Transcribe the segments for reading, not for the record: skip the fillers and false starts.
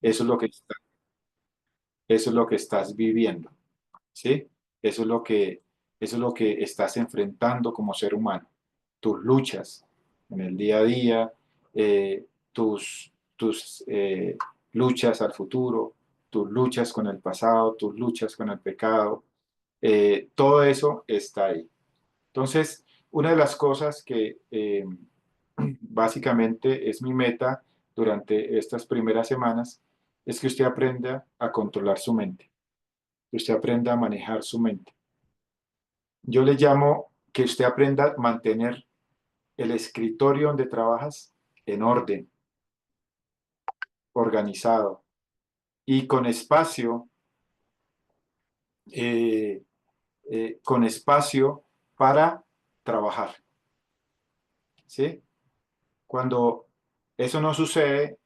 Eso es lo que, eso es lo que estás viviendo, ¿sí? Eso es lo que, eso es lo que estás enfrentando como ser humano. Tus luchas en el día a día, tus luchas al futuro, tus luchas con el pasado, tus luchas con el pecado, todo eso está ahí. Entonces, una de las cosas que básicamente es mi meta durante estas primeras semanas es que usted aprenda a controlar su mente, que usted aprenda a manejar su mente. Yo le llamo que usted aprenda a mantener el escritorio donde trabajas en orden, organizado y eh, con espacio para trabajar, ¿sí? Cuando eso no sucede,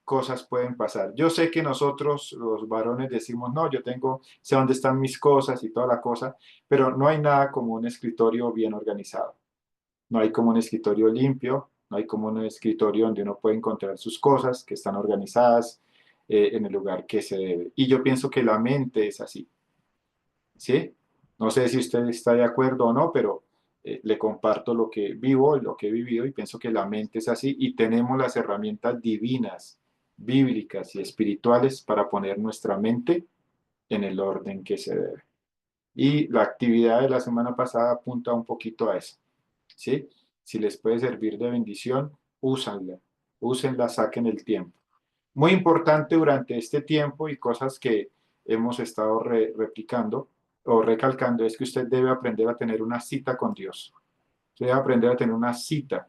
cosas pueden pasar. Yo sé que nosotros, los varones, decimos, no, yo tengo, sé dónde están mis cosas y toda la cosa, pero no hay nada como un escritorio bien organizado. No hay como un escritorio limpio, no hay como un escritorio donde uno puede encontrar sus cosas que están organizadas en el lugar que se debe. Y yo pienso que la mente es así, ¿sí? No sé si usted está de acuerdo o no, pero le comparto lo que vivo y lo que he vivido y pienso que la mente es así y tenemos las herramientas divinas, bíblicas y espirituales para poner nuestra mente en el orden que se debe. Y la actividad de la semana pasada apunta un poquito a eso, ¿sí? Si les puede servir de bendición, úsenla, úsenla, saquen el tiempo. Muy importante durante este tiempo y cosas que hemos estado replicando o recalcando es que usted debe aprender a tener una cita con Dios. Usted debe aprender a tener una cita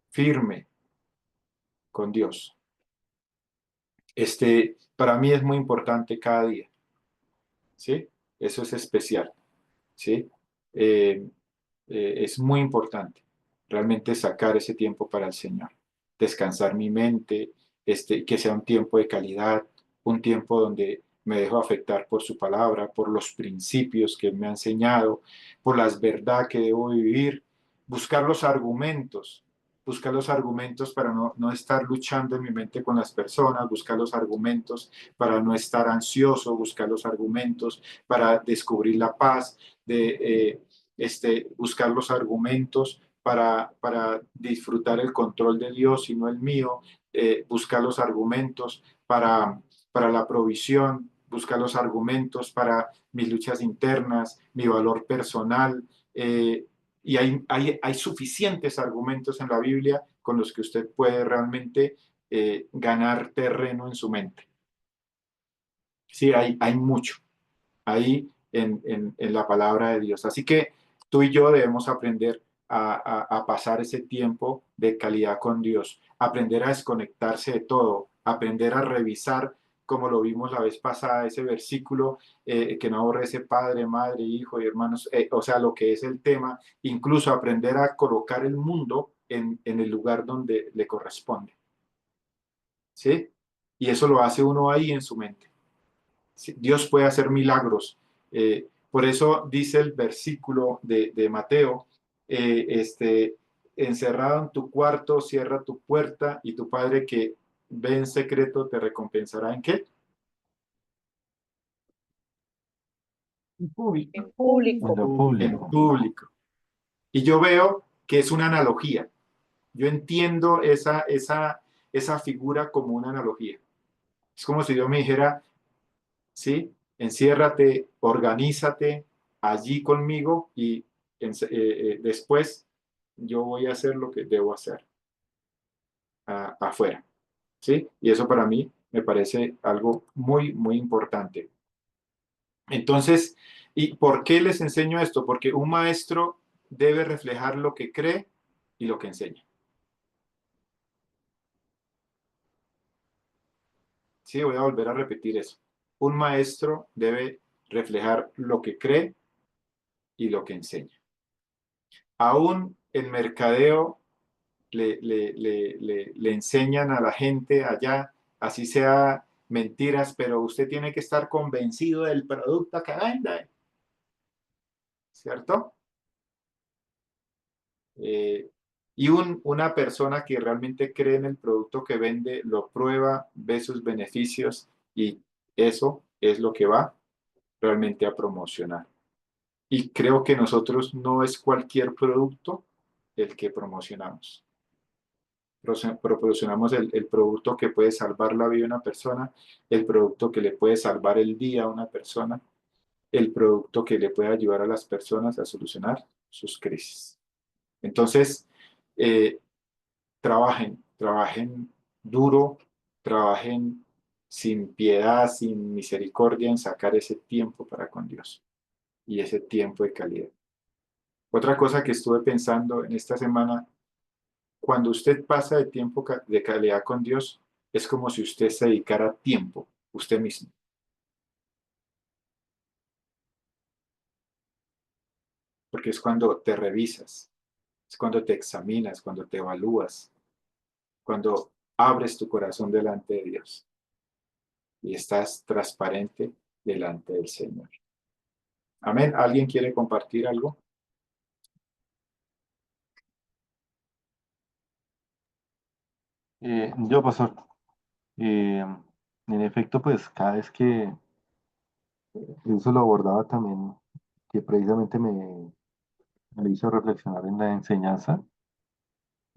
firme con Dios. Para mí es muy importante cada día, ¿sí? Eso es especial, ¿sí? Eh, es muy importante realmente sacar ese tiempo para el Señor, descansar mi mente, que sea un tiempo de calidad, un tiempo donde me dejo afectar por su palabra, por los principios que me ha enseñado, por las verdades que debo vivir, buscar los argumentos, buscar los argumentos para no estar luchando en mi mente con las personas, buscar los argumentos para no estar ansioso, buscar los argumentos para descubrir la paz, buscar los argumentos para disfrutar el control de Dios y no el mío, buscar los argumentos para la provisión, buscar los argumentos para mis luchas internas, mi valor personal. Y hay suficientes argumentos en la Biblia con los que usted puede realmente ganar terreno en su mente. Sí, hay mucho ahí en la palabra de Dios. Así que tú y yo debemos aprender a pasar ese tiempo de calidad con Dios, aprender a desconectarse de todo, aprender a revisar, como lo vimos la vez pasada, ese versículo que no aborrece padre, madre, hijo y hermanos, o sea, lo que es el tema, incluso aprender a colocar el mundo en el lugar donde le corresponde, ¿sí? Y eso lo hace uno ahí en su mente. Sí, Dios puede hacer milagros. Por eso dice el versículo de Mateo, encerrado en tu cuarto, cierra tu puerta y tu Padre que ve en secreto te recompensará en qué? En En público. público. En público. Y yo veo que es una analogía. Yo entiendo esa figura como una analogía. Es como si Dios me dijera, ¿sí? Enciérrate, organízate allí conmigo y después yo voy a hacer lo que debo hacer afuera, ¿sí? Y eso para mí me parece algo muy, muy importante. Entonces, ¿y por qué les enseño esto? Porque un maestro debe reflejar lo que cree y lo que enseña. Sí, voy a volver a repetir eso. Un maestro debe reflejar lo que cree y lo que enseña. Aún en mercadeo le enseñan a la gente allá, así sea mentiras, pero usted tiene que estar convencido del producto que vende, ¿cierto? Eh, Y una persona que realmente cree en el producto que vende, lo prueba, ve sus beneficios y eso es lo que va realmente a promocionar. Y creo que nosotros no es cualquier producto el que promocionamos. Proporcionamos el producto que puede salvar la vida de una persona, el producto que le puede salvar el día a una persona, el producto que le puede ayudar a las personas a solucionar sus crisis. Entonces, eh, trabajen duro, trabajen sin piedad, sin misericordia en sacar ese tiempo para con Dios y ese tiempo de calidad. Otra cosa que estuve pensando en esta semana, cuando usted pasa de tiempo de calidad con Dios, es como si usted se dedicara tiempo, usted mismo, porque es cuando te revisas, es cuando te examinas, cuando te evalúas, cuando abres tu corazón delante de Dios y estás transparente delante del Señor. Amén. ¿Alguien quiere compartir algo? Yo, pastor, eh, en efecto, pues cada vez que eso lo abordaba también, que precisamente me hizo reflexionar en la enseñanza,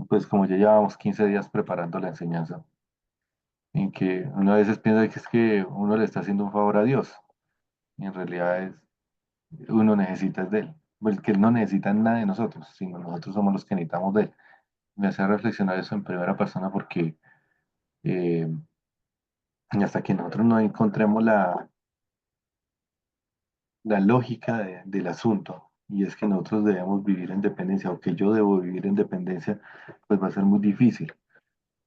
pues como ya llevábamos 15 días preparando la enseñanza, en que uno a veces piensa que es que uno le está haciendo un favor a Dios, y en realidad es, uno necesita es de Él, pues que Él no necesita nada de nosotros, sino nosotros somos los que necesitamos de Él. Me hace reflexionar eso en primera persona porque eh, hasta que nosotros no encontremos la lógica del asunto, y es que nosotros debemos vivir en dependencia, o que yo debo vivir en dependencia, pues va a ser muy difícil,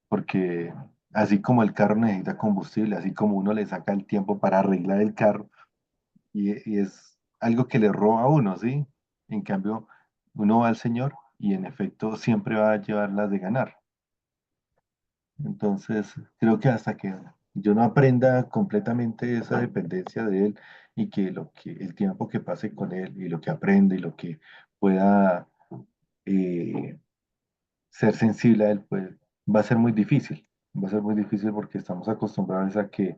porque así como el carro necesita combustible, así como uno le saca el tiempo para arreglar el carro, y es algo que le roba a uno, ¿sí? En cambio, uno va al Señor y en efecto siempre va a llevar las de ganar. Entonces, creo que hasta que yo no aprenda completamente esa dependencia de él y que el tiempo que pase con él y lo que aprende y lo que pueda eh, ser sensible a él, pues va a ser muy difícil. Va a ser muy difícil porque estamos acostumbrados a que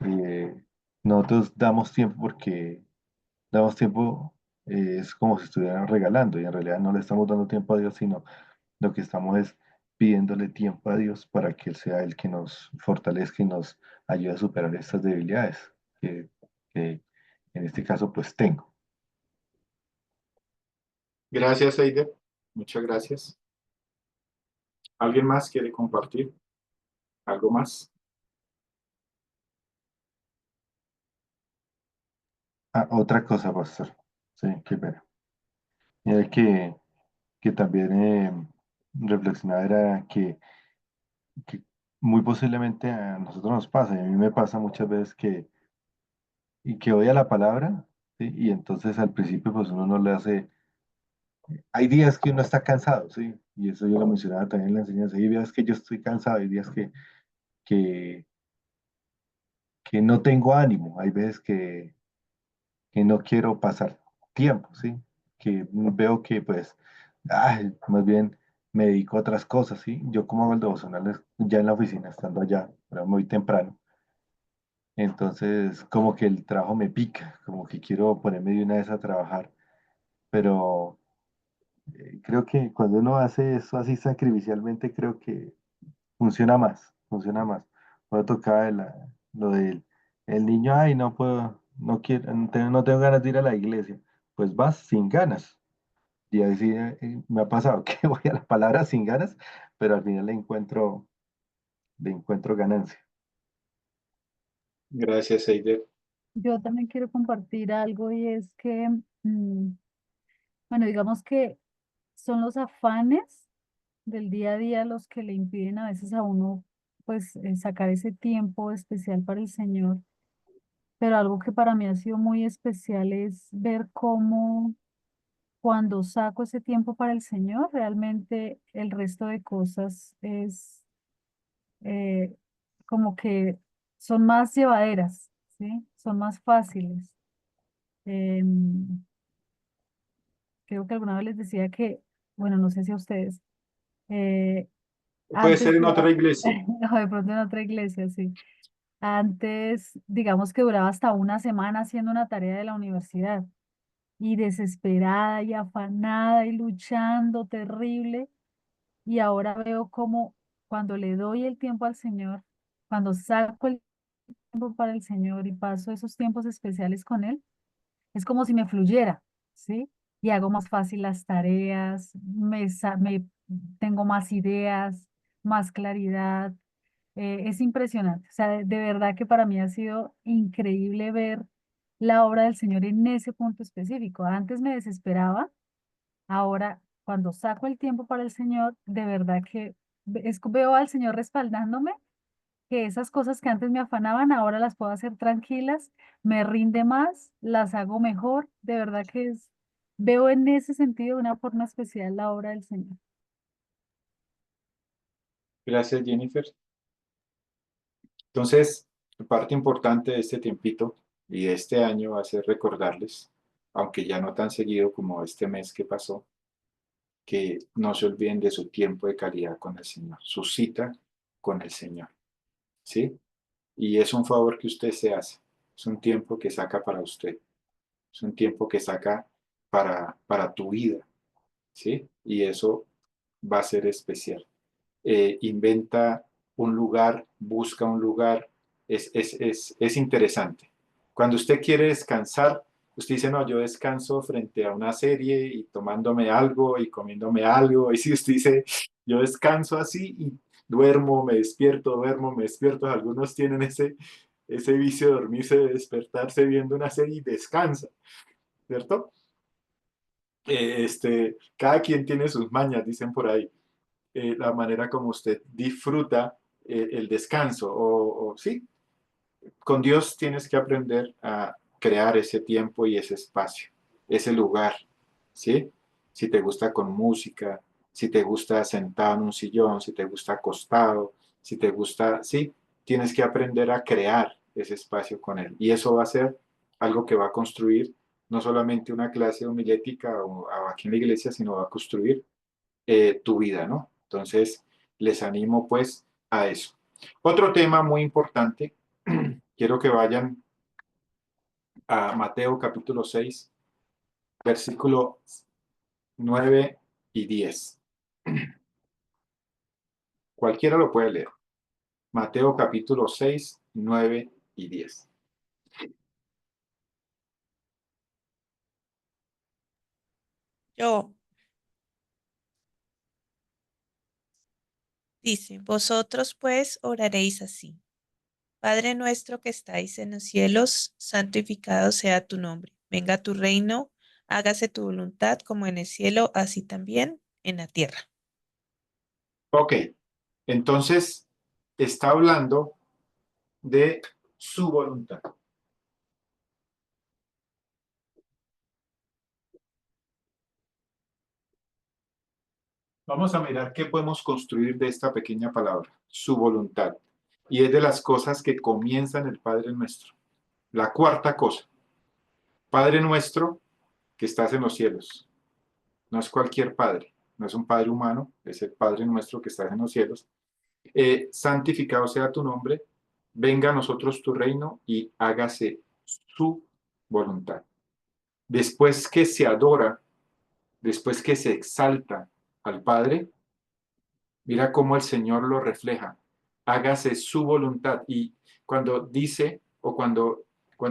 eh, nosotros damos tiempo porque damos tiempo, es como si estuvieran regalando y en realidad no le estamos dando tiempo a Dios, sino lo que estamos es pidiéndole tiempo a Dios para que Él sea el que nos fortalezca y nos ayude a superar estas debilidades que en este caso pues tengo. Gracias, Eider. Muchas gracias. ¿Alguien más quiere compartir algo más? Ah, otra cosa, pastor. Sí, qué pena. Mira que también reflexionaba era que muy posiblemente a nosotros nos pasa, y a mí me pasa muchas veces y que odia la palabra, ¿sí? Y entonces al principio pues uno no le hace. Hay días que uno está cansado, ¿sí? Y eso yo lo mencionaba también en la enseñanza. Hay días que yo estoy cansado, hay días que, que no tengo ánimo, hay veces que no quiero pasar tiempo, ¿sí? Que veo que pues, ay, más bien me dedico a otras cosas, ¿sí? Yo como hago el devocional ya en la oficina, estando allá, pero muy temprano. Entonces, como que el trabajo me pica, como que quiero ponerme de una vez a trabajar, pero creo que cuando uno hace eso así sacrificialmente, creo que funciona más, funciona más. Puedo tocar lo del el niño, ay, no puedo, no quiero, no tengo ganas de ir a la iglesia. Pues vas sin ganas. Y así me ha pasado que voy a la palabra sin ganas, pero al final le encuentro ganancia. Gracias, Eider. Yo también quiero compartir algo y es que, mm, bueno, digamos que son los afanes del día a día los que le impiden a veces a uno, pues, sacar ese tiempo especial para el Señor. Pero algo que para mí ha sido muy especial es ver cómo cuando saco ese tiempo para el Señor, realmente el resto de cosas es eh, como que son más llevaderas, ¿sí? Son más fáciles. Em, Creo que alguna vez les decía que, bueno, no sé si a ustedes, Eh, Puede ser Antes, en otra iglesia. o de pronto en otra iglesia, sí. Antes, digamos que duraba hasta una semana haciendo una tarea de la universidad y desesperada y afanada y luchando terrible. Y ahora veo como cuando le doy el tiempo al Señor, cuando saco el tiempo para el Señor y paso esos tiempos especiales con Él, es como si me fluyera, ¿sí? Y hago más fácil las tareas, tengo más ideas, más claridad. Es impresionante. O sea, de verdad que para mí ha sido increíble ver la obra del Señor en ese punto específico. Antes me desesperaba, ahora cuando saco el tiempo para el Señor, de verdad que veo al Señor respaldándome, que esas cosas que antes me afanaban, ahora las puedo hacer tranquilas, me rinde más, las hago mejor. De verdad que veo en ese sentido de una forma especial la obra del Señor. Gracias, Jennifer. Entonces, parte importante de este tiempito y de este año va a ser recordarles, aunque ya no tan seguido como este mes que pasó, que no se olviden de su tiempo de calidad con el Señor, su cita con el Señor, ¿sí? Y es un favor que usted se hace, es un tiempo que saca para usted, es un tiempo que saca para tu vida, ¿sí? Y eso va a ser especial. Inventa un lugar, busca un lugar, es interesante. Cuando usted quiere descansar, usted dice, no, yo descanso frente a una serie y tomándome algo y comiéndome algo, y si usted dice, yo descanso así y duermo, me despierto, duermo, me despierto, algunos tienen ese vicio de dormirse, de despertarse viendo una serie y descansa, ¿cierto? Cada quien tiene sus mañas, dicen por ahí, la manera como usted disfruta el descanso. Sí, con Dios tienes que aprender a crear ese tiempo y ese espacio, ese lugar, ¿sí? Si te gusta con música, si te gusta sentado en un sillón, si te gusta acostado, si te gusta, sí, tienes que aprender a crear ese espacio con Él. Y eso va a ser algo que va a construir no solamente una clase homilética o aquí en la iglesia, sino va a construir tu vida, ¿no? Entonces, les animo pues a eso. Otro tema muy importante, quiero que vayan a Mateo capítulo 6, versículo 9 y 10. Cualquiera lo puede leer. Mateo capítulo 6, 9 y 10. Yo, dice, vosotros pues oraréis así. Padre nuestro que estáis en los cielos, santificado sea tu nombre. Venga tu reino, hágase tu voluntad como en el cielo, así también en la tierra. Ok, entonces está hablando de su voluntad. Vamos a mirar qué podemos construir de esta pequeña palabra, su voluntad. Y es de las cosas que comienzan el Padre Nuestro. La cuarta cosa, Padre Nuestro que estás en los cielos. No es cualquier Padre, no es un Padre humano, es el Padre Nuestro que estás en los cielos. Santificado sea tu nombre, venga a nosotros tu reino y hágase su voluntad. Después que se adora, después que se exalta al Padre, mira cómo el Señor lo refleja. Hágase su voluntad. Y cuando dice, o cuando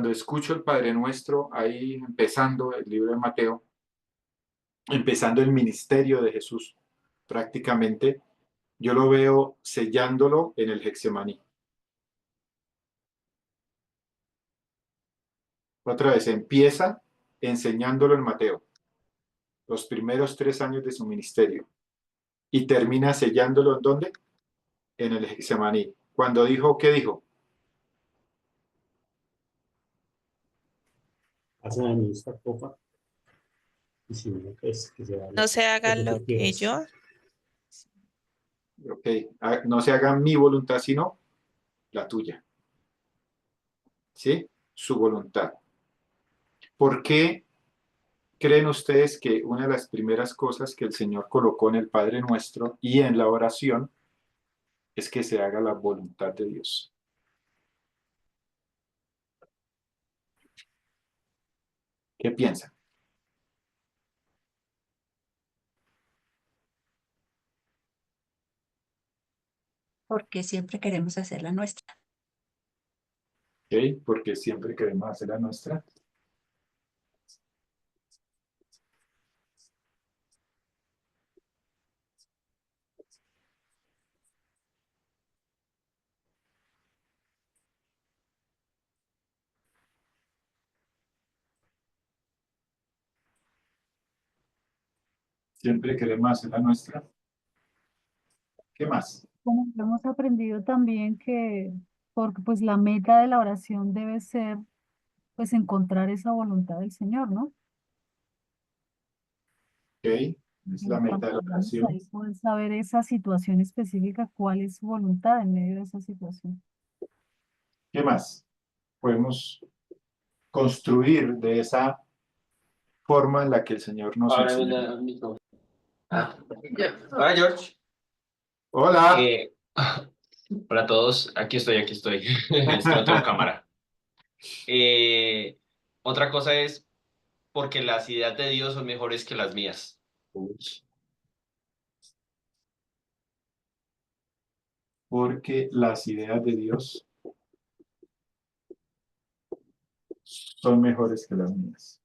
escucho el Padre Nuestro, ahí empezando el libro de Mateo, empezando el ministerio de Jesús, prácticamente, yo lo veo sellándolo en el Getsemaní. Otra vez, empieza enseñándolo en Mateo, los primeros 3 años de su ministerio, y termina sellándolo ¿en dónde? En el Getsemaní. Cuando dijo, ¿qué dijo? Pasa de mí esta copa y si no, pues que se No vaya se haga lo que tú lo que quieres. yo. Ok, no se haga mi voluntad, sino la tuya. ¿Sí? Su voluntad. ¿Por qué ¿creen ustedes que una de las primeras cosas que el Señor colocó en el Padre Nuestro y en la oración es que se haga la voluntad de Dios? ¿Qué piensan? Porque siempre queremos hacer la nuestra. ¿Ok? Porque siempre queremos hacer la nuestra. Siempre queremos hacer la nuestra. ¿Qué más? Como hemos aprendido también que, porque pues la meta de la oración debe ser pues encontrar esa voluntad del Señor, ¿no? ¿Ok? Es la meta de la Vamos oración. ahí poder saber esa situación específica, cuál es su voluntad en medio de esa situación. ¿Qué más? Podemos construir de esa forma en la que el Señor nos Ahora enseñó. el micrófono. Hola, George. Hola. Hola a todos. Aquí estoy, aquí estoy. Es que no tengo cámara. Otra cosa es porque las ideas de Dios son mejores que las mías. Porque las ideas de Dios son mejores que las mías.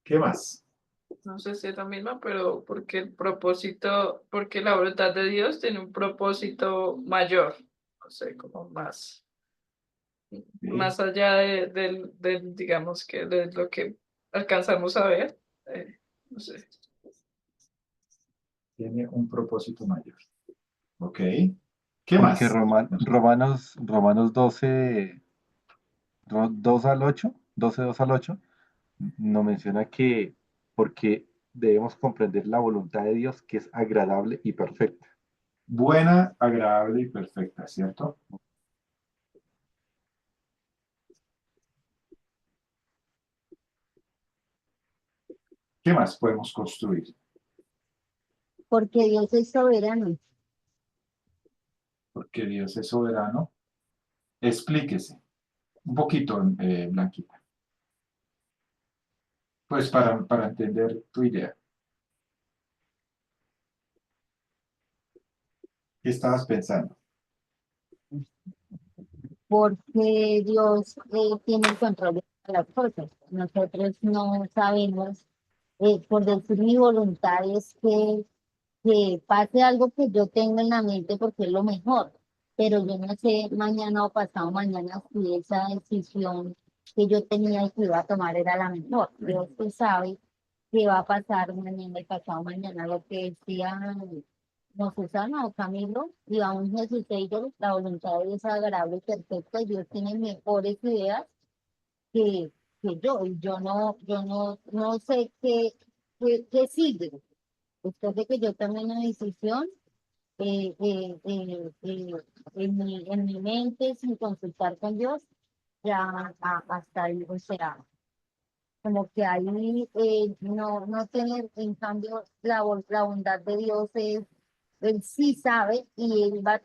¿Qué más? No sé si es la misma, pero porque el propósito, porque la voluntad de Dios tiene un propósito mayor, no sé, como más allá digamos que de lo que alcanzamos a ver, no sé. Tiene un propósito mayor. ¿Ok? ¿Qué Porque más? Romanos 12, 2 al 8, 12, 2 al 8, nos menciona que porque debemos comprender la voluntad de Dios que es agradable y perfecta. Buena, agradable y perfecta, ¿cierto? ¿Qué más podemos construir? Porque Dios es soberano. Porque Dios es soberano. Explíquese un poquito, Blanquita. Pues para entender tu idea. ¿Qué estabas pensando? Porque Dios tiene el control de las cosas. Nosotros no sabemos, por decir mi voluntad es que pase algo que yo tengo en la mente porque es lo mejor, pero yo no sé mañana o pasado mañana si esa decisión que yo tenía y que iba a tomar era la mejor. Dios que sabe qué va a pasar mañana y pasado mañana, lo que decía no Susana o Camilo, y aún Jesús Taylor, la voluntad de Dios es agradable y perfecta, y Dios tiene mejores ideas que, que yo, y yo no sé qué sigue. Después de que yo tomé una decisión, eh, eh, eh, eh, en mi mente, sin consultar con Dios, ya hasta ahí, o sea, como que ahí no tener, en cambio, la bondad de Dios es, él sí sabe y él va,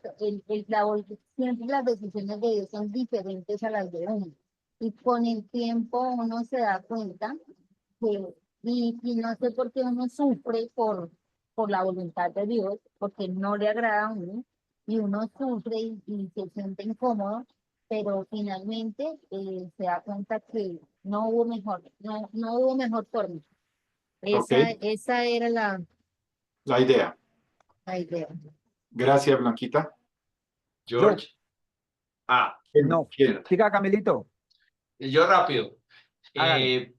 siempre las decisiones de Dios son diferentes a las de uno. Y con el tiempo uno se da cuenta que, y no sé por qué uno sufre por la voluntad de Dios, porque no le agrada a uno, y uno sufre y se siente incómodo, pero finalmente se da cuenta que no hubo mejor forma. Ok, Esa era la idea. la idea. Gracias, Blanquita. Yo, George. Ah, no. ¿Quién? Siga, Camilito. yo rápido. Hágale.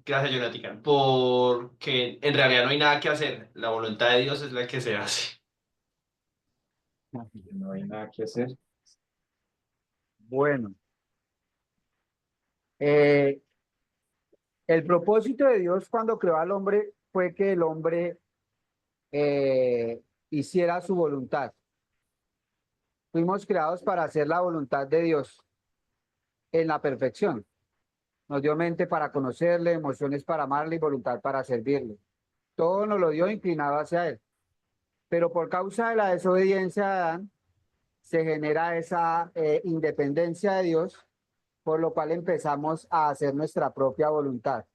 Gracias, Jonathan. Porque en realidad no hay nada que hacer. La voluntad de Dios es la que se hace. No hay nada que hacer. Bueno, eh, el propósito de Dios cuando creó al hombre fue que el hombre hiciera su voluntad. Fuimos creados para hacer la voluntad de Dios en la perfección. Nos dio mente para conocerle, emociones para amarle y voluntad para servirle. Todo nos lo dio inclinado hacia él. Pero por causa de la desobediencia de Adán, se genera esa independencia de Dios, por lo cual empezamos a hacer nuestra propia voluntad.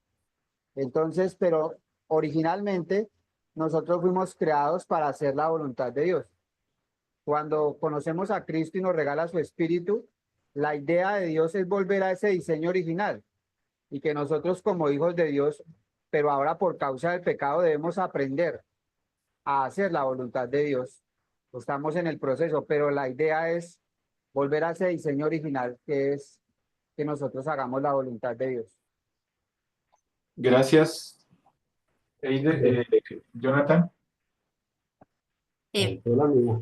Entonces, pero originalmente nosotros fuimos creados para hacer la voluntad de Dios. Cuando conocemos a Cristo y nos regala su Espíritu, la idea de Dios es volver a ese diseño original y que nosotros como hijos de Dios, pero ahora por causa del pecado debemos aprender a hacer la voluntad de Dios. Estamos en el proceso, pero la idea es volver a ese diseño original que es que nosotros hagamos la voluntad de Dios. Gracias, Jonathan. Ahí fue la mía.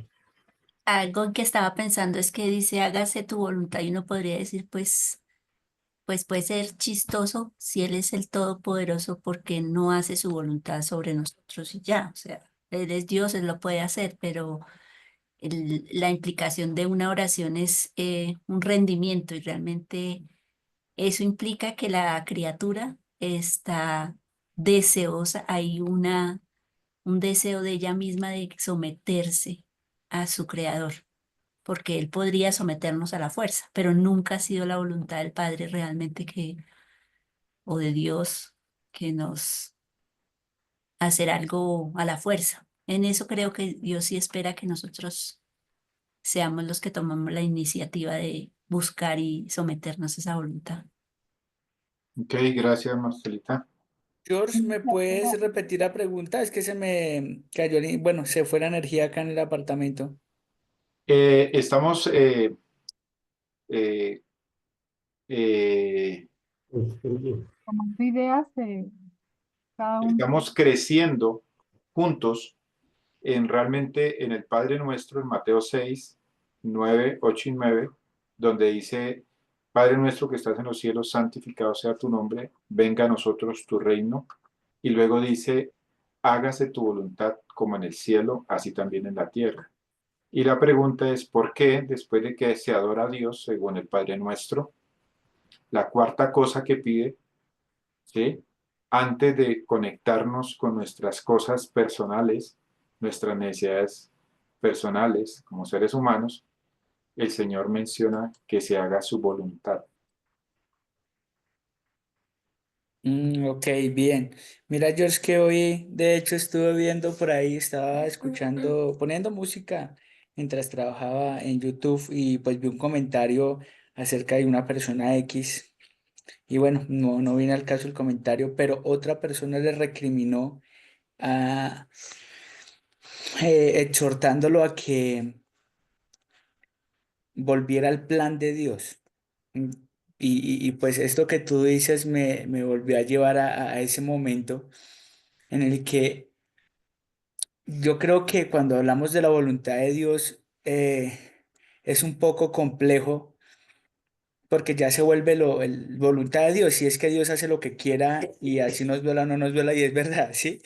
Algo que estaba pensando es que dice, hágase tu voluntad, y uno podría decir, pues puede ser chistoso si Él es el Todopoderoso porque no hace su voluntad sobre nosotros y ya, o sea, Él es Dios, Él lo puede hacer, pero la implicación de una oración es un rendimiento, y realmente eso implica que la criatura está deseosa, hay un deseo de ella misma de someterse a su creador, porque Él podría someternos a la fuerza, pero nunca ha sido la voluntad del Padre realmente o de Dios, que nos hacer algo a la fuerza. En eso creo que Dios sí espera que nosotros seamos los que tomamos la iniciativa de buscar y someternos a esa voluntad. Ok, gracias, Marcelita. George, ¿me puedes repetir la pregunta? Es que se me cayó, bueno, se fue la energía acá en el apartamento. Estamos eh, eh, Tomando ideas de cada uno. estamos creciendo juntos realmente en el Padre Nuestro, en Mateo 6, 9, 8 y 9, donde dice, Padre nuestro que estás en los cielos, santificado sea tu nombre, venga a nosotros tu reino. Y luego dice, hágase tu voluntad como en el cielo, así también en la tierra. Y la pregunta es, ¿por qué después de que se adora a Dios, según el Padre Nuestro, la cuarta cosa que pide, ¿sí? Antes de conectarnos con nuestras cosas personales, nuestras necesidades personales como seres humanos, el Señor menciona que se haga su voluntad? Ok, bien. Mira, George, que hoy de hecho estuve viendo por ahí, estaba escuchando, poniendo música mientras trabajaba en YouTube y pues vi un comentario acerca de una persona X y bueno, no viene al caso el comentario, pero otra persona le recriminó a, exhortándolo a que volviera al plan de Dios. Mm, pues esto que tú dices me volvió a llevar a ese momento en el que yo creo que cuando hablamos de la voluntad de Dios es un poco complejo porque ya se vuelve voluntad de Dios, y es que Dios hace lo que quiera y así nos duela o no nos duela y es verdad, ¿sí?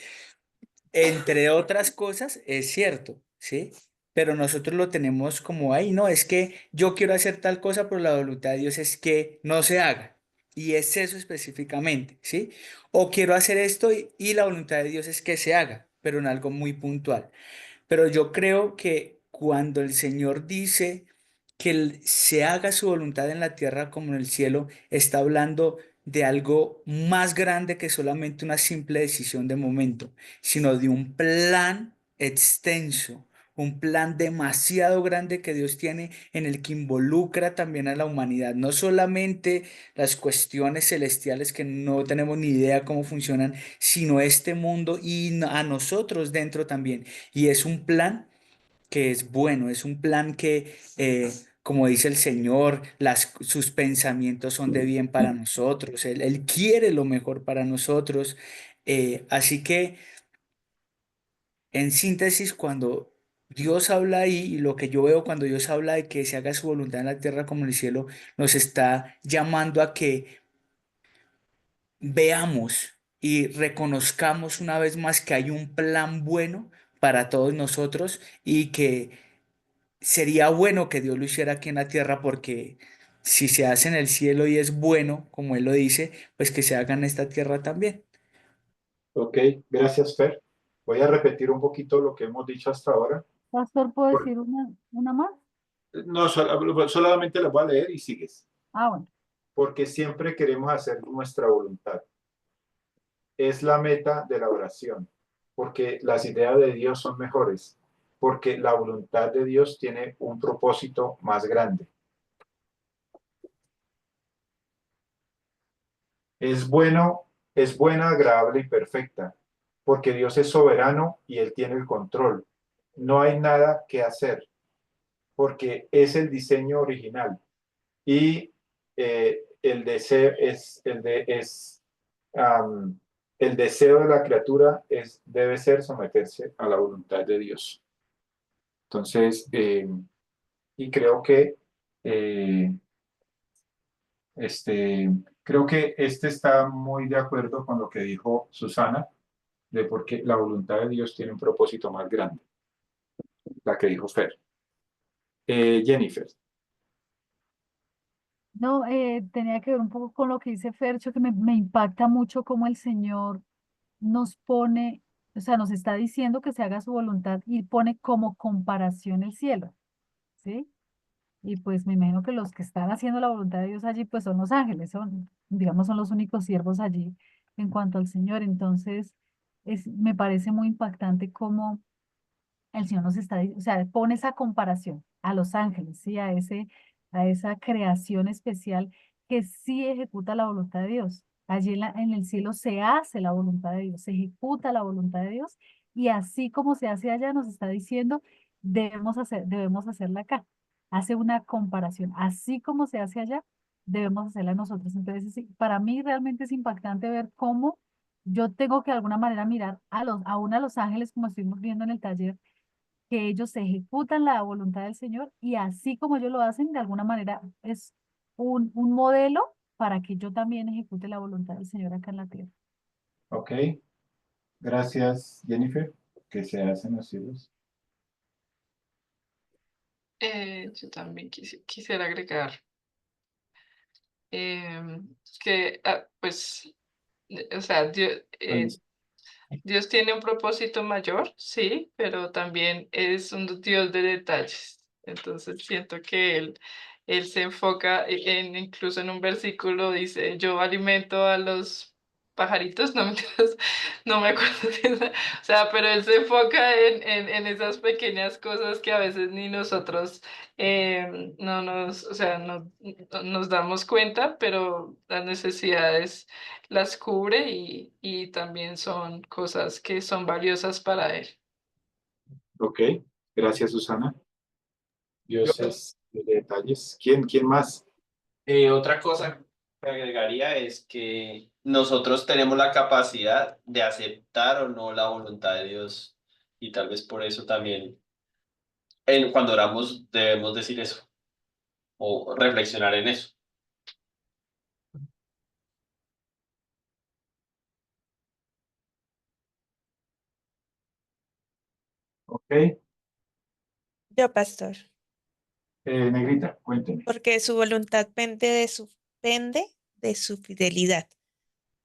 Entre otras cosas, es cierto, ¿sí? Pero nosotros lo tenemos como ahí, no, es que yo quiero hacer tal cosa, pero la voluntad de Dios es que no se haga. Y es eso específicamente, ¿sí? O quiero hacer esto y la voluntad de Dios es que se haga, pero en algo muy puntual. Pero yo creo que cuando el Señor dice que se haga su voluntad en la tierra como en el cielo, está hablando de algo más grande que solamente una simple decisión de momento, sino de un plan extenso, un plan demasiado grande que Dios tiene en el que involucra también a la humanidad, no solamente las cuestiones celestiales que no tenemos ni idea cómo funcionan, sino este mundo y a nosotros dentro también. Y es un plan que es bueno, es un plan que, como dice el Señor, sus pensamientos son de bien para nosotros, Él quiere lo mejor para nosotros. Así que, en síntesis, cuando Dios habla ahí, y lo que yo veo cuando Dios habla de que se haga su voluntad en la tierra como en el cielo, nos está llamando a que veamos y reconozcamos una vez más que hay un plan bueno para todos nosotros y que sería bueno que Dios lo hiciera aquí en la tierra porque si se hace en el cielo y es bueno, como Él lo dice, pues que se haga en esta tierra también. Ok, gracias, Fer. Voy a repetir un poquito lo que hemos dicho hasta ahora. Pastor, ¿puedo Por- decir una más? No, solamente la voy a leer y sigues. Ah, bueno. Porque siempre queremos hacer nuestra voluntad. Es la meta de la oración, porque las ideas de Dios son mejores, porque la voluntad de Dios tiene un propósito más grande. Es bueno, es buena, agradable y perfecta, porque Dios es soberano y Él tiene el control. No hay nada que hacer, porque es el diseño original y el deseo am, el deseo de la criatura debe ser someterse a la voluntad de Dios. Entonces, y eh, creo que este está muy de acuerdo con lo que dijo Susana, de porque la voluntad de Dios tiene un propósito más grande, la que dijo Fer. Jennifer, No, tenía que ver un poco con lo que dice Fercho, que me impacta mucho cómo el Señor nos pone, o sea, nos está diciendo que se haga su voluntad y pone como comparación el cielo, ¿sí? Y pues me imagino que los que están haciendo la voluntad de Dios allí, pues son los ángeles, son, digamos, son los únicos siervos allí en cuanto al Señor. Entonces, me parece muy impactante cómo el Señor nos está, o sea, pone esa comparación a los ángeles, ¿sí? A esa creación especial que sí ejecuta la voluntad de Dios. Allí en el cielo se hace la voluntad de Dios, se ejecuta la voluntad de Dios y así como se hace allá, nos está diciendo, debemos hacerla acá. Hace una comparación, así como se hace allá, debemos hacerla nosotros. Entonces, sí, para mí realmente es impactante ver cómo yo tengo que de alguna manera mirar aún a los ángeles, como estuvimos viendo en el taller, que ellos ejecutan la voluntad del Señor y así como ellos lo hacen, de alguna manera es un modelo para que yo también ejecute la voluntad del Señor acá en la tierra. ok, gracias Jennifer, que se hacen los cielos. Yo también quisiera agregar que, pues, o sea, Dios tiene un propósito mayor, sí, pero también es un Dios de detalles. Entonces siento que él se enfoca incluso en un versículo dice, yo alimento a los pajaritos, no, mentiras, no me acuerdo o sea, pero él se enfoca en esas pequeñas cosas que a veces ni nosotros no nos, o sea, no nos damos cuenta, pero las necesidades las cubre y también son cosas que son valiosas para él. Ok, gracias Susana. Dios es de detalles. ¿Quién más? Otra cosa que agregaría es que nosotros tenemos la capacidad de aceptar o no la voluntad de Dios y tal vez por eso también cuando oramos debemos decir eso o reflexionar en eso. Ok, Yo, pastor, Negrita, cuénteme. porque su voluntad pende de su fidelidad,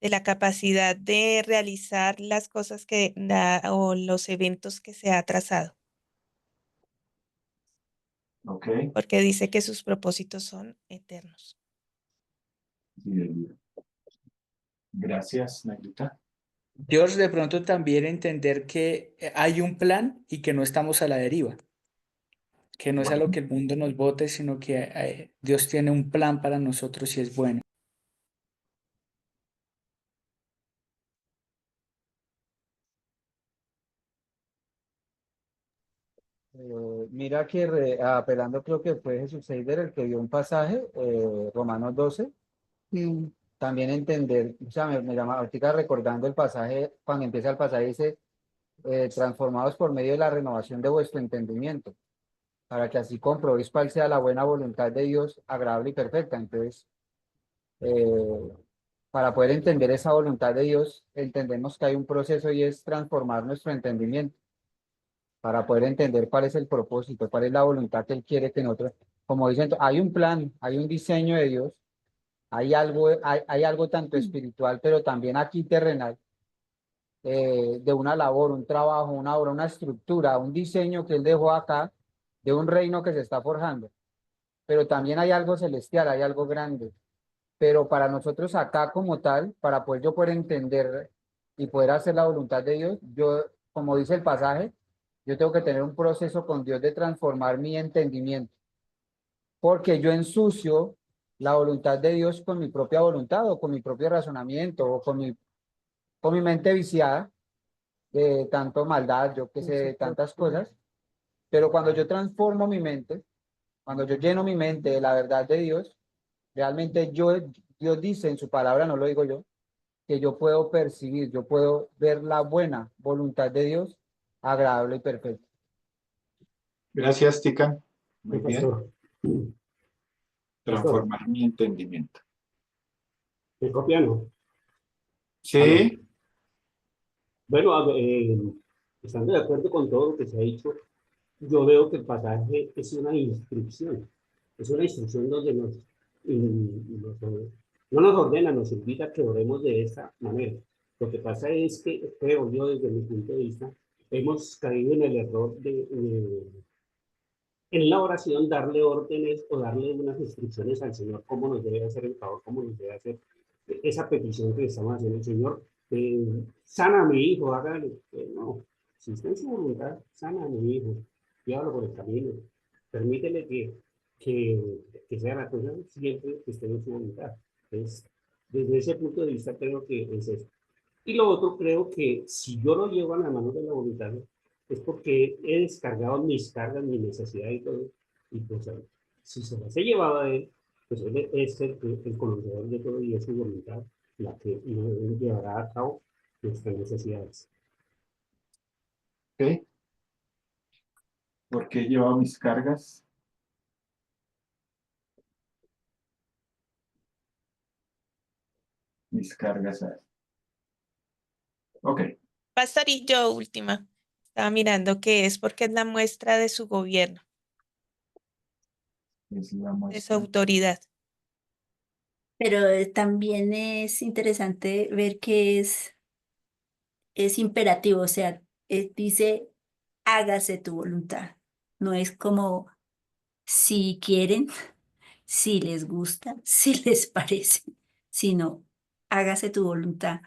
de la capacidad de realizar las cosas o los eventos que se ha trazado, Ok, porque dice que sus propósitos son eternos. sí, gracias Negrita. Dios, de pronto también entender que hay un plan y que no estamos a la deriva, que no es a lo que el mundo nos bote, sino que Dios tiene un plan para nosotros y es bueno. Mira que apelando creo que fue Jesús Heider el que dio un pasaje, Romanos 12, también entender, o sea, me llama ahorita recordando el pasaje, cuando empieza el pasaje dice, transformados por medio de la renovación de vuestro entendimiento, para que así comprobéis cuál sea la buena voluntad de Dios, agradable y perfecta. Entonces, eh, para poder entender esa voluntad de Dios, entendemos que hay un proceso y es transformar nuestro entendimiento para poder entender cuál es el propósito, cuál es la voluntad que Él quiere que nosotros como dicen, hay un plan, hay un diseño de Dios, hay algo tanto espiritual, pero también aquí terrenal, de una labor, un trabajo, una obra, una estructura, un diseño que Él dejó acá, de un reino que se está forjando. Pero también hay algo celestial, hay algo grande. Pero para nosotros acá como tal, para poder yo poder entender y poder hacer la voluntad de Dios, yo, como dice el pasaje, yo tengo que tener un proceso con Dios de transformar mi entendimiento, porque yo ensucio la voluntad de Dios con mi propia voluntad o con mi propio razonamiento o con mi mente viciada de tanto maldad, yo qué sé, de tantas cosas. Pero cuando yo transformo mi mente, cuando yo lleno mi mente de la verdad de Dios, realmente Dios dice en su palabra, no lo digo yo, que yo puedo percibir, yo puedo ver la buena voluntad de Dios, agradable y perfecta. Gracias, Tican. Muy Sí, bien. pastor. Pastor, Transformar mi entendimiento. ¿me copian? ¿No? Aló. Sí, Bueno, estando de acuerdo con todo lo que se ha dicho, yo veo que el pasaje es una instrucción donde no nos ordena, nos invita a que oremos de esta manera. Lo que pasa es que, creo yo, desde mi punto de vista, hemos caído en el error en la oración, darle órdenes o darle unas instrucciones al Señor, cómo nos debe hacer el favor, cómo nos debe hacer esa petición que le estamos haciendo al Señor. Sana a mi hijo, hágale. No, si está en su voluntad, sana a mi hijo, llévalo por el camino, permítele que, que sea la cosa siempre que esté en su voluntad. Entonces, desde ese punto de vista creo que es eso. Y lo otro, creo que si yo lo llevo a la mano de la voluntad, es porque he descargado mis cargas, mi necesidad y todo. Y pues, si se las he llevado a él, pues él es el conocedor de todo y es su voluntad la que nos llevará a cabo nuestras necesidades. ok. Porque he llevado mis cargas. Mis cargas. Ok. Pastor, y yo última. Estaba mirando que es porque es la muestra de su gobierno, Es la de su muestra. autoridad. Pero también es interesante ver que es imperativo, o sea, dice, hágase tu voluntad. No es como si quieren, si les gusta, si les parece, sino hágase tu voluntad.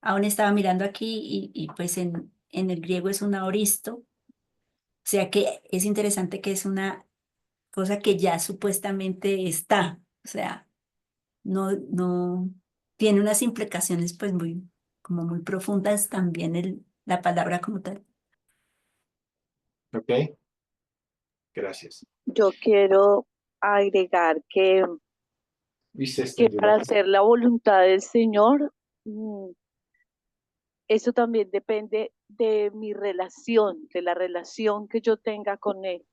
Aún estaba mirando aquí y pues en el griego es un aoristo, o sea que es interesante que es una cosa que ya supuestamente está, o sea, no tiene unas implicaciones pues muy, como muy profundas también la palabra como tal. Ok. Gracias. Yo quiero agregar Y se que extendió para la... hacer la voluntad del Señor, mm, eso también depende de mi relación, de la relación que yo tenga con Él,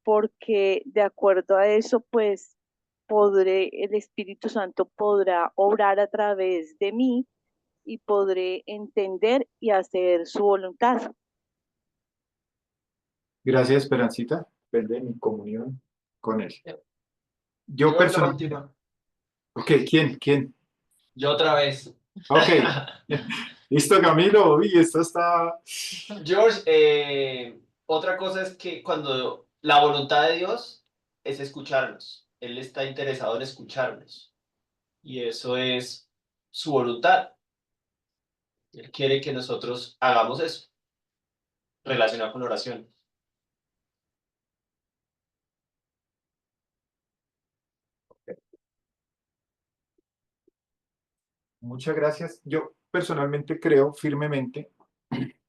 porque de acuerdo a eso, pues el Espíritu Santo podrá obrar a través de mí y podré entender y hacer su voluntad. Gracias, Esperancita. Depende de mi comunión con él. Yo Yo la personalmente... última. Ok, ¿quién? Yo otra vez. Ok. Listo, Camilo. Uy, esto está... George, otra cosa es que cuando la voluntad de Dios es escucharnos, Él está interesado en escucharnos y eso es su voluntad. Él quiere que nosotros hagamos eso, relacionado con oración. Muchas gracias. Yo personalmente creo firmemente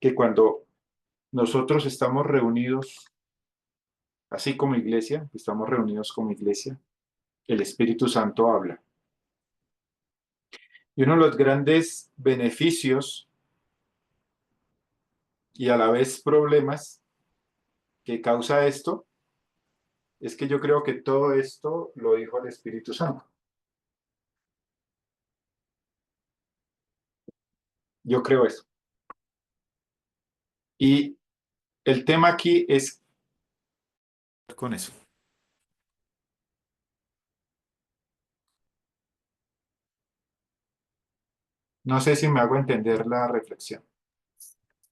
que cuando nosotros estamos reunidos, así como iglesia, estamos reunidos como iglesia, el Espíritu Santo habla. Y uno de los grandes beneficios y a la vez problemas que causa esto es que yo creo que todo esto lo dijo el Espíritu Santo. Yo creo eso. Y el tema aquí es con eso. No sé si me hago entender la reflexión.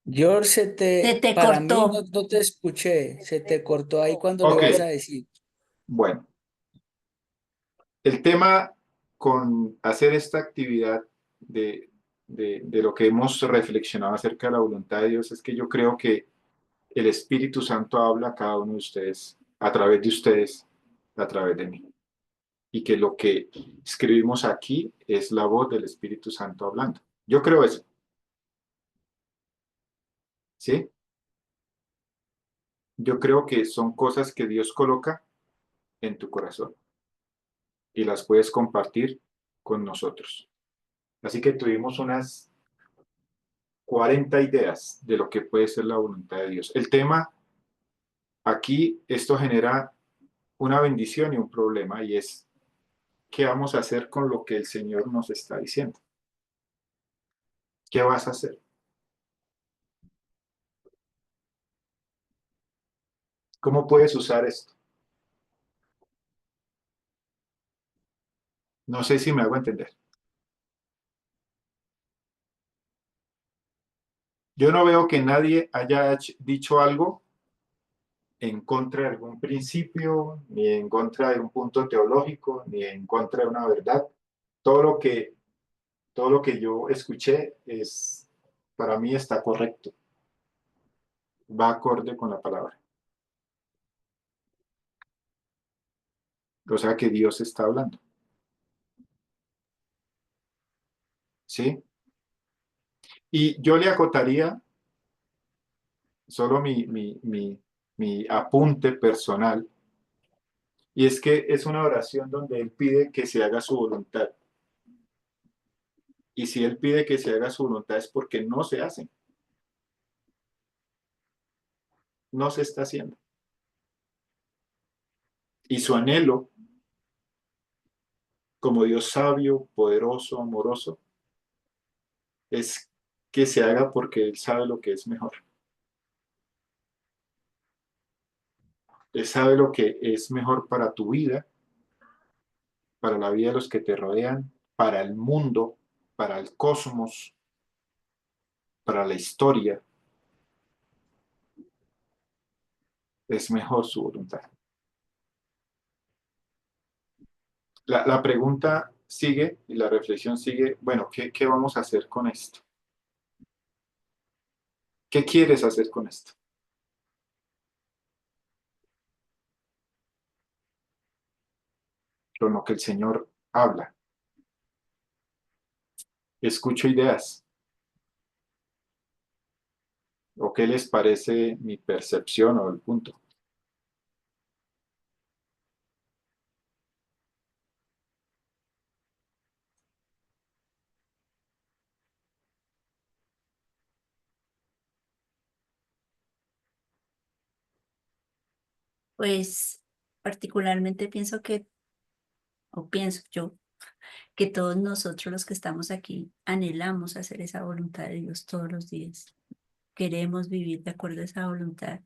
George, Se te para mí cortó. no te escuché, se te cortó ahí cuando lo Ok, ibas a decir. bueno. El tema con hacer esta actividad de lo que hemos reflexionado acerca de la voluntad de Dios es que yo creo que el Espíritu Santo habla a cada uno de ustedes, a través de ustedes, a través de mí. Y que lo que escribimos aquí es la voz del Espíritu Santo hablando. Yo creo eso. ¿Sí? Yo creo que son cosas que Dios coloca en tu corazón y las puedes compartir con nosotros. Así que tuvimos unas 40 ideas de lo que puede ser la voluntad de Dios. El tema aquí, esto genera una bendición y un problema, y es qué vamos a hacer con lo que el Señor nos está diciendo. ¿Qué vas a hacer? ¿Cómo puedes usar esto? No sé si me hago entender. Yo no veo que nadie haya dicho algo en contra de algún principio, ni en contra de un punto teológico, ni en contra de una verdad. Todo lo que, todo lo que yo escuché es, para mí está correcto, va acorde con la palabra. O sea que Dios está hablando. ¿Sí? Y yo le acotaría solo mi apunte personal, y es que es una oración donde Él pide que se haga su voluntad. Y si Él pide que se haga su voluntad es porque no se hace, no se está haciendo. Y su anhelo, como Dios sabio, poderoso, amoroso, es que se haga porque Él sabe lo que es mejor. Él sabe lo que es mejor para tu vida, para la vida de los que te rodean, para el mundo, para el cosmos, para la historia. Es mejor su voluntad. La pregunta sigue y la reflexión sigue. Bueno, ¿qué vamos a hacer con esto? ¿Qué quieres hacer con esto? Con lo que el Señor habla. Escucho ideas. ¿O qué les parece mi percepción o el punto? Pues particularmente pienso yo, que todos nosotros los que estamos aquí anhelamos hacer esa voluntad de Dios todos los días. Queremos vivir de acuerdo a esa voluntad.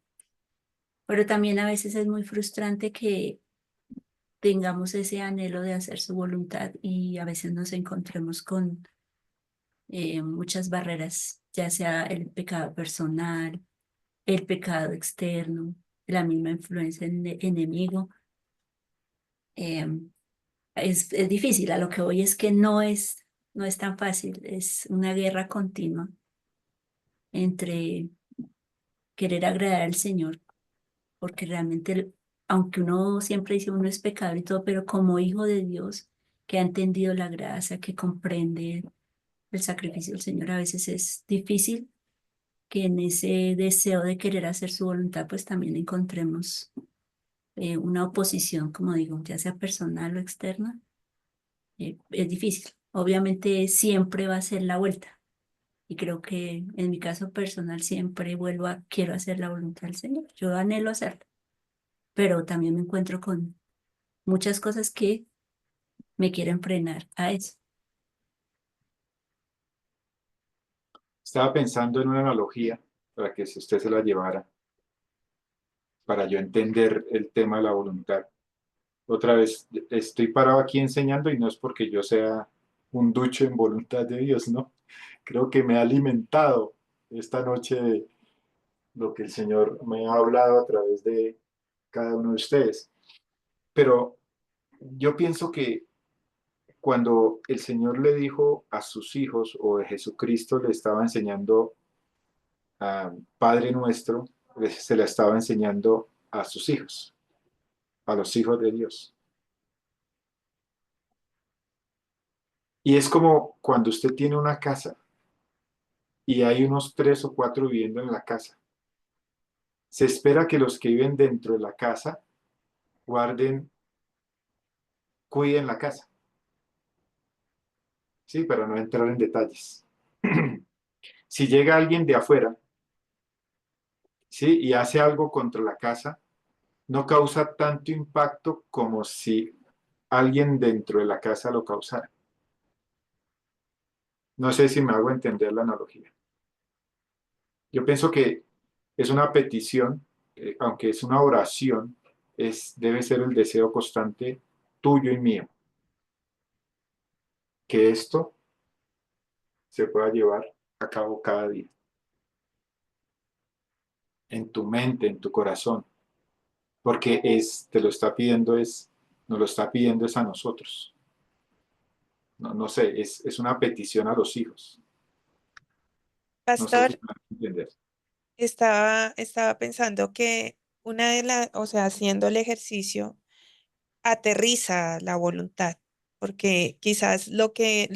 Pero también a veces es muy frustrante que tengamos ese anhelo de hacer su voluntad y a veces nos encontremos con muchas barreras, ya sea el pecado personal, el pecado externo, la misma influencia enemigo. Es difícil, a lo que voy es que no es tan fácil, es una guerra continua entre querer agradar al Señor, porque realmente, aunque uno siempre dice uno es pecador y todo, pero como hijo de Dios, que ha entendido la gracia, que comprende el sacrificio del Señor, a veces es difícil que en ese deseo de querer hacer su voluntad, pues también encontremos una oposición, como digo, ya sea personal o externa. Es difícil. Obviamente siempre va a ser la vuelta. Y creo que en mi caso personal siempre quiero hacer la voluntad del Señor. Yo anhelo hacerlo, pero también me encuentro con muchas cosas que me quieren frenar a eso. Estaba pensando en una analogía para que si usted se la llevara, para yo entender el tema de la voluntad. Otra vez, estoy parado aquí enseñando y no es porque yo sea un ducho en voluntad de Dios, ¿no? Creo que me ha alimentado esta noche lo que el Señor me ha hablado a través de cada uno de ustedes. Pero yo pienso que cuando el Señor le dijo a sus hijos, o Jesucristo le estaba enseñando a Padre Nuestro, se la estaba enseñando a sus hijos, a los hijos de Dios. Y es como cuando usted tiene una casa y hay unos 3 o 4 viviendo en la casa. Se espera que los que viven dentro de la casa guarden, cuiden la casa. Sí, para no entrar en detalles. Si llega alguien de afuera, sí, y hace algo contra la casa, no causa tanto impacto como si alguien dentro de la casa lo causara. No sé si me hago entender la analogía. Yo pienso que es una petición, aunque es una oración, debe ser el deseo constante tuyo y mío, que esto se pueda llevar a cabo cada día, en tu mente, en tu corazón, porque te lo está pidiendo, nos lo está pidiendo es a nosotros. No, no sé, es una petición a los hijos. No sé si Pastor, me van a entender. estaba pensando que o sea, haciendo el ejercicio, aterriza la voluntad, porque quizás lo que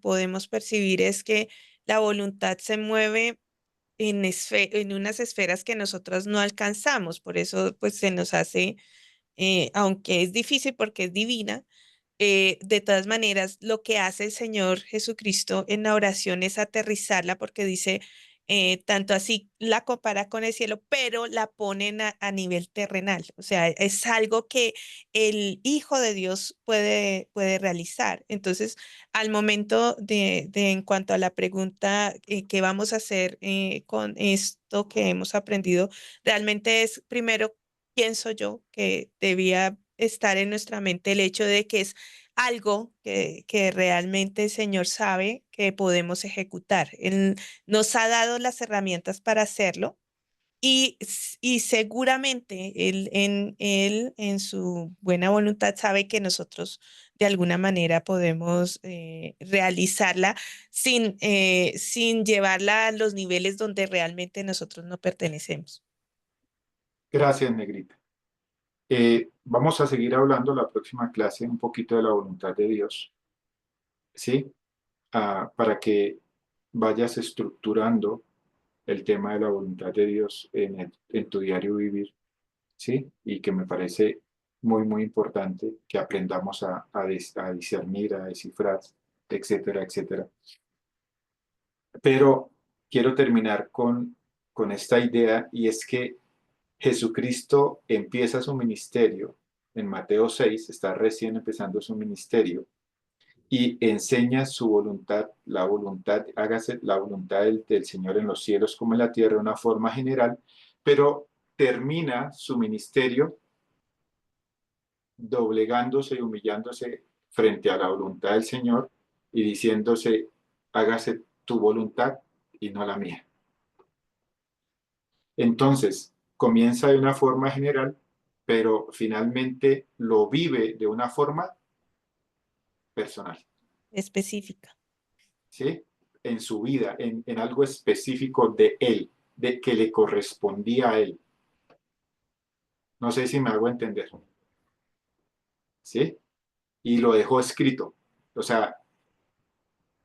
podemos percibir es que la voluntad se mueve en unas esferas que nosotros no alcanzamos, por eso pues se nos hace, aunque es difícil porque es divina, de todas maneras, lo que hace el Señor Jesucristo en la oración es aterrizarla porque dice, tanto así la compara con el cielo, pero la ponen a nivel terrenal. O sea, es algo que el Hijo de Dios puede realizar. Entonces, al momento en cuanto a la pregunta, ¿qué vamos a hacer con esto que hemos aprendido? Realmente es primero, pienso yo, que debía estar en nuestra mente el hecho de que es algo que realmente el Señor sabe que podemos ejecutar. Él nos ha dado las herramientas para hacerlo y seguramente él en su buena voluntad sabe que nosotros de alguna manera podemos realizarla sin llevarla a los niveles donde realmente nosotros no pertenecemos. Gracias, Negrita. Vamos a seguir hablando la próxima clase un poquito de la voluntad de Dios, ¿sí? Para que vayas estructurando el tema de la voluntad de Dios en tu diario vivir, ¿sí? Y que me parece muy, muy importante que aprendamos a discernir, a descifrar, etcétera, etcétera. Pero quiero terminar con esta idea, y es que Jesucristo empieza su ministerio en Mateo 6, está recién empezando su ministerio, y enseña su voluntad, hágase la voluntad del Señor en los cielos como en la tierra de una forma general, pero termina su ministerio doblegándose y humillándose frente a la voluntad del Señor y diciéndose, hágase tu voluntad y no la mía. Entonces, comienza de una forma general, pero finalmente lo vive de una forma personal, Específica. ¿sí? En su vida, en algo específico de él, de que le correspondía a él. No sé si me hago entender, ¿sí? Y lo dejó escrito. O sea,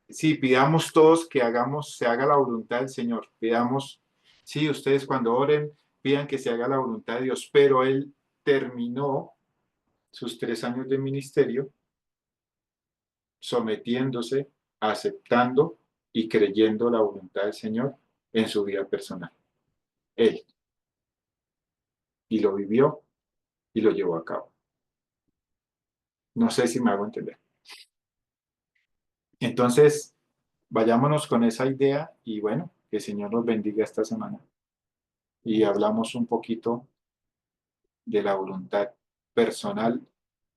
sí, pidamos todos que se haga la voluntad del Señor. Pidamos, sí, ustedes cuando oren, pidan que se haga la voluntad de Dios, pero él terminó sus 3 años de ministerio sometiéndose, aceptando y creyendo la voluntad del Señor en su vida personal. Él. Y lo vivió y lo llevó a cabo. No sé si me hago entender. Entonces, vayámonos con esa idea y bueno, que el Señor nos bendiga esta semana. Y hablamos un poquito de la voluntad personal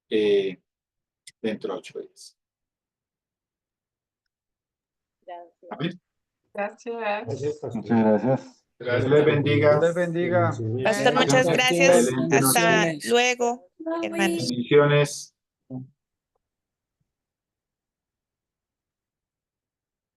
dentro de 8 días. Gracias. Amén. Gracias. Gracias, pastor. Muchas gracias. Dios les bendiga. Dios les bendiga. Pastor, Bendiciones. muchas gracias. Excelente noche. Hasta Bendiciones. luego, hermanos. Bendiciones.